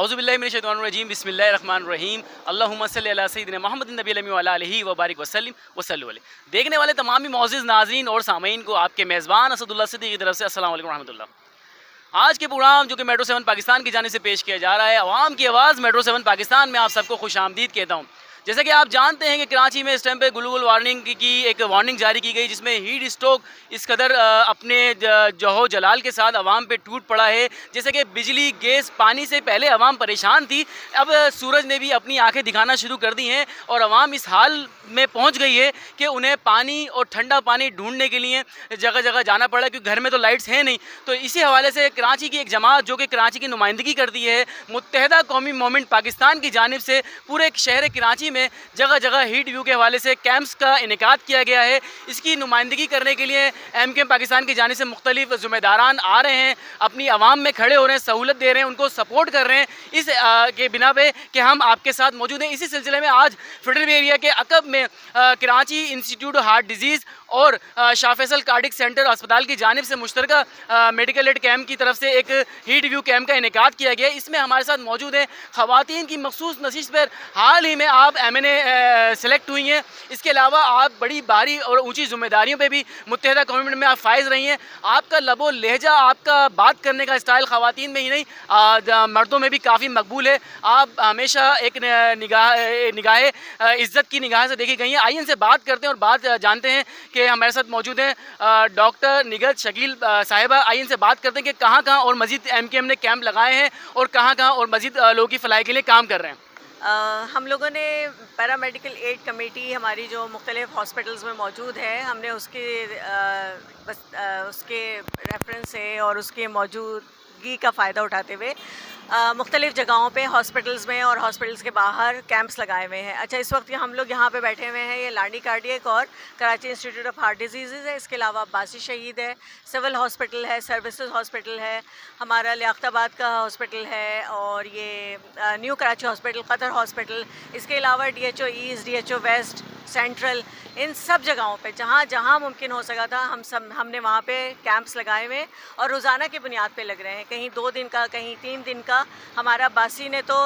औज़ुबिल्लाहि मिनश्शैतानिर्रजीम बिस्मिल्लाहिर्रहमानिर्रहीम अल्लाहुम्मा सल्लि अला सय्यिदिना मुहम्मदिन नबिय्यिल अम्मी व अला आलिहि व बारिक वसल्लिम वसल्लु अलैहि। देखने वाले तमाम मुअज़्ज़िज़ नाज़रीन और सामीन को आपके मेज़बान असदुल्लाह सिद्दीक़ी की तरफ से अस्सलाम वालेकुम रहमतुल्लाह। आज के प्रोग्राम जो कि मेट्रो 7 पाकिस्तान की जानिब से पेश किया जा रहा है, अवाम की आवाज़ मेट्रो 7 पाकिस्तान में आप सबको खुशामदीद कहता हूँ। जैसे कि आप जानते हैं कि कराची में इस टाइम पे ग्लोबल वार्मिंग की एक वार्निंग जारी की गई, जिसमें हीट स्ट्रोक इस कदर अपने जहो जलाल के साथ आवाम पे टूट पड़ा है। जैसे कि बिजली, गैस, पानी से पहले आवाम परेशान थी, अब सूरज ने भी अपनी आंखें दिखाना शुरू कर दी हैं और आवाम इस हाल में पहुंच गई है कि उन्हें पानी और ठंडा पानी ढूंढने के लिए जगह जगह जाना पड़ा, क्योंकि घर में तो लाइट्स हैं नहीं। तो इसी हवाले से कराची की एक जमात जो कि कराची की नुमाइंदगी करती है मुत्तहदा कौमी मोमेंट पाकिस्तान की जानिब से, पूरे शहर कराची में जगह जगह हीट व्यू के हवाले से कैंप्स का इनेकाद किया गया है। इसकी नुमाइंदगी करने के लिए MKM पाकिस्तान की जानिब से मुख्तलिफ ज़िम्मेदारान आ रहे हैं, अपनी आवाम में खड़े हो रहे हैं, सहूलत दे रहे हैं, उनको सपोर्ट कर रहे हैं इस के बिना पे कि हम आपके साथ मौजूद हैं। इसी सिलसिले में आज फेडरल एरिया के अकब में Karachi institute of heart disease और शाह फैसल कार्डिक सेंटर अस्पताल की जानिब से मुश्तरका मेडिकल एड कैम्प की तरफ से एक हीट व्यू कैम्प का इनेकाद किया गया है। इसमें हमारे साथ मौजूद हैं ख़वातीन की मखसूस नशिश पर हाल ही में आप MNA सेलेक्ट हुई हैं। इसके अलावा आप बड़ी भारी और ऊंची जिम्मेदारियों पे भी मुत्तहदा कौमी में आप फाइज रही हैं। आपका लबो लहजा, आपका बात करने का स्टाइल ख़वातीन में ही नहीं मर्दों में भी काफ़ी मकबूल है। आप हमेशा एक निगाह इज़्ज़त की निगाह से देखी गई हैं। आइए इनसे बात करते हैं और बात जानते हैं कि हमारे साथ मौजूद हैं डॉक्टर निगहत शकील साहिबा। आइए इनसे बात करते हैं कि कहाँ कहाँ और मज़ीद MKM ने कैंप लगाए हैं और कहाँ कहाँ और मज़ीद लोगों की फलाही के लिए काम कर रहे हैं। हम लोगों ने पैरामेडिकल एड कमेटी हमारी जो मुख्तलिफ़ हॉस्पिटल्स में मौजूद है, हमने उसके रेफरेंस से और उसके मौजूदगी का फ़ायदा उठाते हुए मुख्तलिफ़ जगहों पे हॉस्पिटल्स में और हॉस्पिटल्स के बाहर कैंप्स लगाए हुए हैं। अच्छा, इस वक्त हम लोग यहाँ पे बैठे हुए हैं, ये लाडी कार्डियक और Karachi institute of heart disease है। इसके अलावा अब्बासी शहीद है, सिविल हॉस्पिटल है, सर्विसेज हॉस्पिटल है, हमारा लियाकताबाद का हॉस्पिटल है और ये new Karachi hospital, Qatar hospital, इसके अलावा DHO east, DHO west, central, इन सब जगहों पे जहाँ जहाँ मुमकिन हो सका था हमने वहाँ पे कैंप्स लगाए हुए और रोज़ाना की बुनियाद पे लग रहे हैं। कहीं 2 दिन का, कहीं 3 दिन का। हमारा अब्बासी ने तो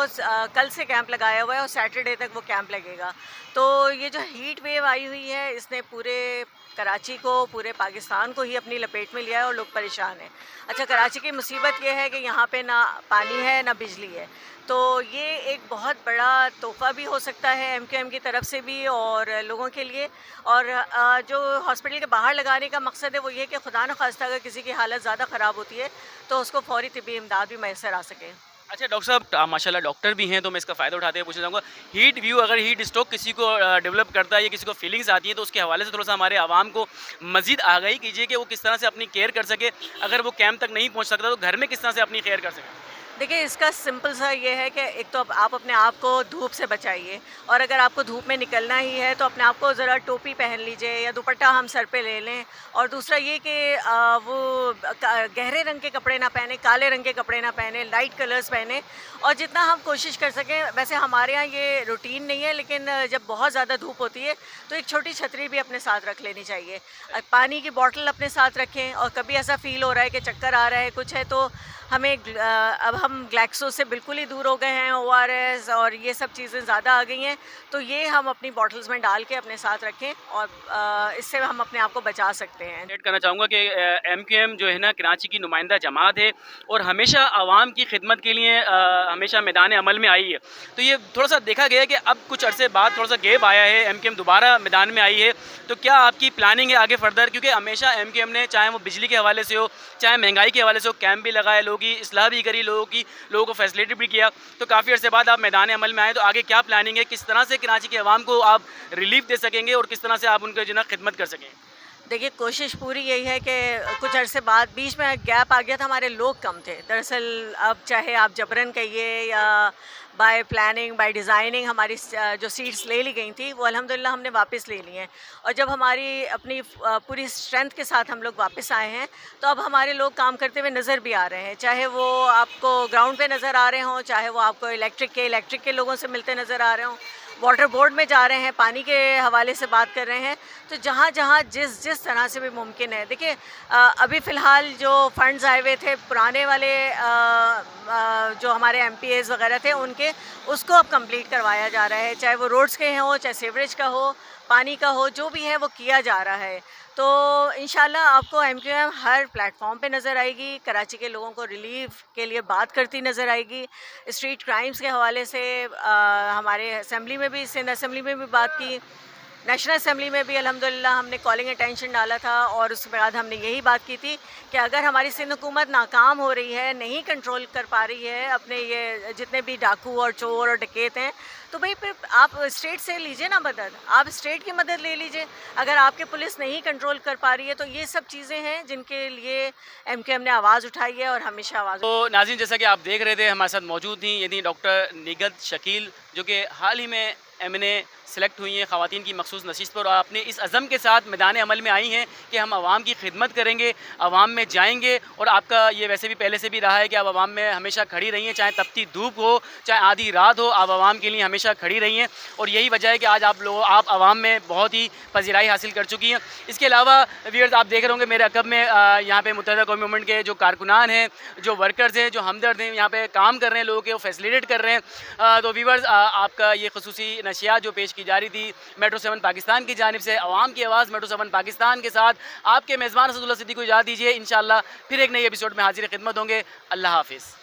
कल से कैंप लगाया हुआ है और सैटरडे तक वो कैंप लगेगा। तो ये जो हीट वेव आई हुई है, इसने पूरे कराची को, पूरे पाकिस्तान को ही अपनी लपेट में लिया है और लोग परेशान हैं। अच्छा, कराची की मुसीबत ये है कि यहाँ पे ना पानी है ना बिजली है, तो ये एक बहुत बड़ा तोहफ़ा भी हो सकता है MKM की तरफ से भी और लोगों के लिए। और जो हॉस्पिटल के बाहर लगाने का मकसद है वो ये कि खुदा न खास्ता अगर किसी की हालत ज़्यादा ख़राब होती है तो उसको फ़ौरी तिब्बी इमदाद भी मैसर आ सके। अच्छा डॉक्टर साहब, माशाल्लाह डॉक्टर भी हैं, तो मैं इसका फ़ायदा उठाते हुए पूछना चाहूँगा, हीट व्यू अगर हीट स्ट्रोक किसी को डेवलप करता है या किसी को फीलिंग्स आती हैं, तो उसके हवाले से थोड़ा सा हमारे आवाम को मज़ीद आगाही कीजिए कि वो किस तरह से अपनी केयर कर सके। अगर वो कैंप तक नहीं पहुँच सकता तो घर में किस तरह से अपनी केयर कर सके। देखिए, इसका सिंपल सा ये है कि एक तो आप अपने आप को धूप से बचाइए, और अगर आपको धूप में निकलना ही है तो अपने आप को ज़रा टोपी पहन लीजिए या दुपट्टा हम सर पे ले लें। और दूसरा ये कि वो गहरे रंग के कपड़े ना पहने, काले रंग के कपड़े ना पहने, लाइट कलर्स पहने। और जितना हम कोशिश कर सकें, वैसे हमारे यहाँ ये रूटीन नहीं है, लेकिन जब बहुत ज़्यादा धूप होती है तो एक छोटी छतरी भी अपने साथ रख लेनी चाहिए। पानी की बॉटल अपने साथ रखें, और कभी ऐसा फ़ील हो रहा है कि चक्कर आ रहा है, कुछ है, तो हमें अब हम ग्लैक्सो से बिल्कुल ही दूर हो गए हैं, ORS और ये सब चीज़ें ज़्यादा आ गई हैं, तो ये हम अपनी बॉटल्स में डाल के अपने साथ रखें और इससे हम अपने आप को बचा सकते हैं। ऐड करना चाहूँगा कि MKM जो है ना कराची की नुमाइंदा जमात है और हमेशा आवाम की खिदमत के लिए हमेशा मैदान अमल में आई है। तो ये थोड़ा सा देखा गया है कि अब कुछ अरसे बाद थोड़ा सा गैप आया है, MKM दोबारा मैदान में आई है, तो क्या आपकी प्लानिंग है आगे फर्दर? क्योंकि हमेशा MKM ने, चाहे वो बिजली के हवाले से हो, चाहे महंगाई के हवाले से हो, कैंप भी लगाए, लोगों की इस्लाह भी करी, लोगों को फैसिलिटी भी किया, तो काफ़ी अर्से बाद आप मैदान अमल में आए, तो आगे क्या प्लानिंग है? किस तरह से कराची के अवाम को आप रिलीफ दे सकेंगे और किस तरह से आप उनको जो ना खिदमत कर सकें? देखिए, कोशिश पूरी यही है कि कुछ अरसे बाद बीच में गैप आ गया था, हमारे लोग कम थे दरअसल। अब चाहे आप जबरन कहिए या बाय प्लानिंग, बाय डिज़ाइनिंग, हमारी जो सीट्स ले ली गई थी वो अल्हम्दुलिल्लाह हमने वापस ले ली हैं। और जब हमारी अपनी पूरी स्ट्रेंथ के साथ हम लोग वापस आए हैं, तो अब हमारे लोग काम करते हुए नज़र भी आ रहे हैं, चाहे वो आपको ग्राउंड पे नज़र आ रहे हों, चाहे वो आपको इलेक्ट्रिक के लोगों से मिलते नज़र आ रहे हों। वाटर बोर्ड में जा रहे हैं, पानी के हवाले से बात कर रहे हैं। तो जहाँ जहाँ जिस जिस तरह से भी मुमकिन है, देखिए अभी फ़िलहाल जो फंड्स आए हुए थे पुराने वाले जो हमारे एमपीएज़ वगैरह थे उनके, उसको अब कंप्लीट करवाया जा रहा है, चाहे वो रोड्स के हों, चाहे सीवरेज का हो, पानी का हो, जो भी है वो किया जा रहा है। तो इंशाल्लाह आपको एमक्यूएम हर प्लेटफॉर्म पे नज़र आएगी, कराची के लोगों को रिलीफ के लिए बात करती नज़र आएगी। स्ट्रीट क्राइम्स के हवाले से हमारे असेंबली में भी, सिंध असेंबली में भी बात की, नेशनल असेंबली में भी अल्हम्दुलिल्लाह हमने कॉलिंग अटेंशन डाला था और उसके बाद हमने यही बात की थी कि अगर हमारी सिंध हुकूमत नाकाम हो रही है, नहीं कंट्रोल कर पा रही है अपने ये जितने भी डाकू और चोर और डकैत हैं, तो भाई फिर आप स्टेट से लीजिए ना मदद, आप स्टेट की मदद ले लीजिए। अगर आपके पुलिस नहीं कंट्रोल कर पा रही है, तो ये सब चीज़ें हैं जिनके लिए एमक्यूएम ने आवाज़ उठाई है और हमेशा आवाज़। तो नाज़रीन, जैसा कि आप देख रहे थे, हमारे साथ मौजूद थी ये थी डॉक्टर निगत शकील, जो कि हाल ही में एमएनए सेलेक्ट हुई हैं ख़वातीन की मखसूस नशिस्त पर, और अपने इस अज़म के साथ मैदान अमल में आई हैं कि हम आवाम की खिदमत करेंगे, आवाम में जाएंगे। और आपका ये वैसे भी पहले से भी रहा है कि आप आवाम में हमेशा खड़ी रही हैं, चाहे तपती धूप हो, चाहे आधी रात हो, आप आवाम के लिए हमेशा खड़ी रही हैं। और यही वजह है कि आज आप आवाम में बहुत ही पजीराई हासिल कर चुकी हैं। इसके अलावा व्यूअर्स, आप देख रहे होंगे मेरे अकब में यहाँ पे मुत्तहिदा कौमी मूवमेंट के जो कारकुनान हैं, जो वर्कर्स हैं, जो हमदर्द हैं, यहाँ पे काम कर रहे हैं, लोगों के वो फैसिलिटेट कर रहे हैं। तो व्यूअर्स, आपका ये खसूसी नशियात जो पेश की जा रही थी मेट्रो 7 पाकिस्तान की जानिब से, आवाम की आवाज़ मेट्रो 7 पाकिस्तान के साथ आपके मेज़बान असदुल्लाह सिद्दीकी को इजाज़त दीजिए। इंशाअल्लाह फिर एक नई एपिसोड में हाजिर खिदमत होंगे। अल्लाह हाफिज़।